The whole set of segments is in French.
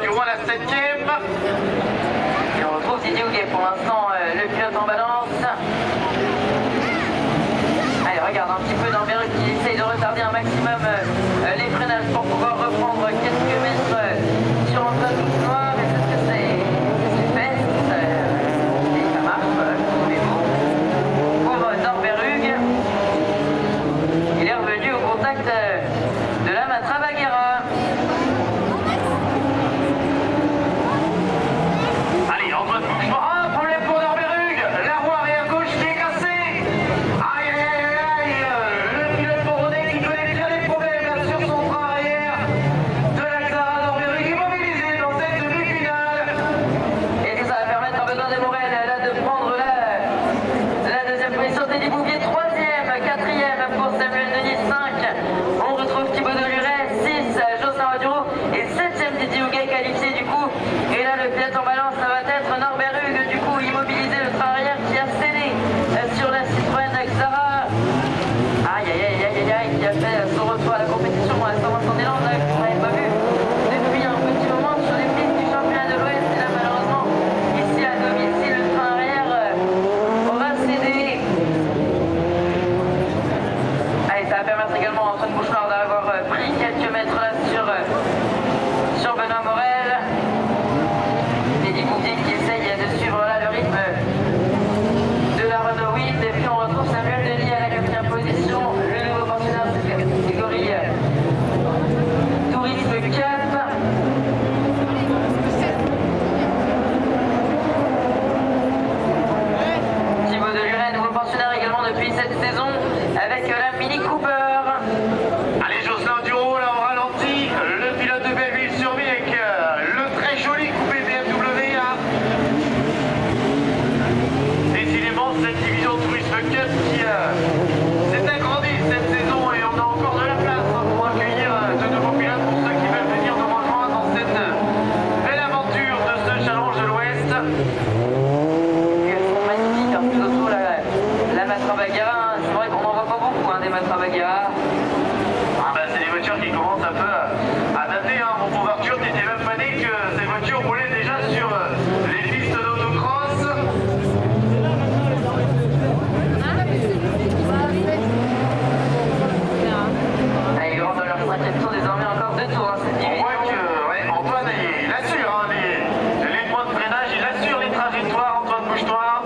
du Roi, la 7e. Et on retrouve Didier Houguet pour l'instant, le pilote en balance. Allez, regarde un petit peu Norberg qui essaye de retarder un maximum les freinages pour pouvoir reprendre quelques mètres sur Antoine Bouchenoir. Mais c'est ce que c'est fait. Et ça marche, voilà, mais bon. Pour Norberg, il est revenu au contact de la Matra Baguera. Allez, Antoine Bouchenoir. Ah, problème pour Norberg. La roue arrière gauche qui est cassée. Aïe, aïe, aïe, aïe. Le pilote bordelais qui connaît bien les problèmes sur son train arrière de la Xara. Norberg immobilisé dans cette demi-finale. Et ça va permettre à Benoît Desmorel là, de prendre la deuxième position. Teddy Bouvier, 3e, 4e pour Samuel Denis, 5. On retrouve Thibaut Deluret, 6, Jocelyn Maduro et 7e Didier Houguet qualifié du coup. Et là, le pilote en balance, ça va être Norbert Hugues, du coup, immobilisé le train arrière qui a scellé sur la Citroën Xara. Aïe, aïe, aïe, aïe, aïe, qui a fait son retour à la compétition à Saint-Vincent-des-Landes, qu'on n'avait pas vu depuis un petit moment sur les pistes du championnat de l'Ouest. Et là, malheureusement, ici à domicile, le train arrière aura cédé. Allez, ça va permettre également à Antoine Bouchenoir d'avoir pris quelques mètres là sur Benoît Morel. Teddy Bouvier qui essaye de suivre là le rythme de la Renault Wind. Et puis on retrouve Samuel Denis à la 4e position, le nouveau pensionnaire de cette catégorie Tourisme Cup. Thibaut Deluret, nouveau pensionnaire également depuis cette saison avec la Mini Cooper. Allez, Jocelyn Duro, là, on ralentit. Le pilote de Belleville-sur-Vie avec le très joli coupé BMW. Là. Décidément, cette division Tourisme Cup qui s'est agrandie cette saison et on a encore de la place pour accueillir de nouveaux pilotes pour ceux qui veulent venir nous rejoindre dans cette belle aventure de ce Challenge de l'Ouest. Elles sont magnifiques, hein, tout autour la Matra Baguera. Hein. C'est vrai qu'on n'en voit pas beaucoup des Matra Baguera. Ah bah, c'est des voitures qui commencent un peu à dater. Hein. Mon pauvre Arthur, t'étais même pas né que ces voitures roulaient déjà sur les pistes d'autocross. Allez, ils rentrent dans leur 5e tour désormais, encore 2 tours cette On division. voit que ouais, Antoine, il assure hein, les points de freinage, il assure les trajectoires, Antoine Bouchenoir.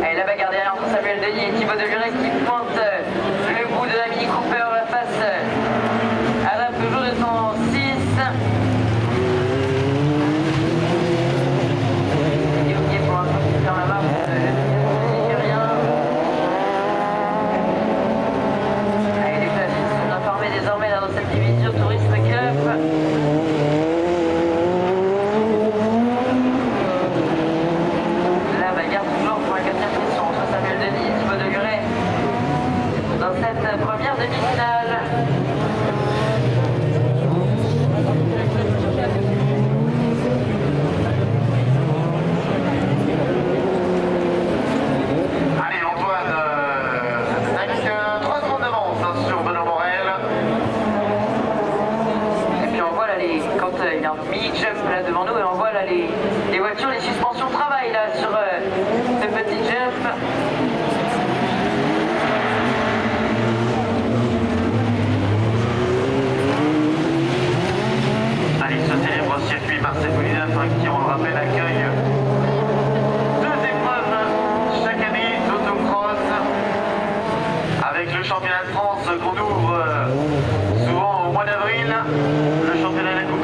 Allez, la bagarre derrière entre Samuel Denis et Thibaut Deluret qui pointe le bout de la Mini Cooper face à la Peugeot 206. Et ok, pour l'instant, qui ferme la marche, le rien. Allez, les classes sont informés désormais là, dans cette division Tourisme Cup. La bagarre toujours pour la 4e position entre Samuel Denis et Thibaut Deluret dans cette première demi-finale. Allez Antoine, avec 3 secondes d'avance hein, sur Benoît Morel. Et puis on voit là quand il y a un mini jump là devant nous et on voit là les voitures, les suspensions travaillent là sur ce petit jump. Allez, ce célèbre circuit Marcel Moulinov qui, on le rappelle, accueille 2 épreuves chaque année d'autocross avec le championnat de France qu'on ouvre souvent au mois d'avril, le championnat de la Coupe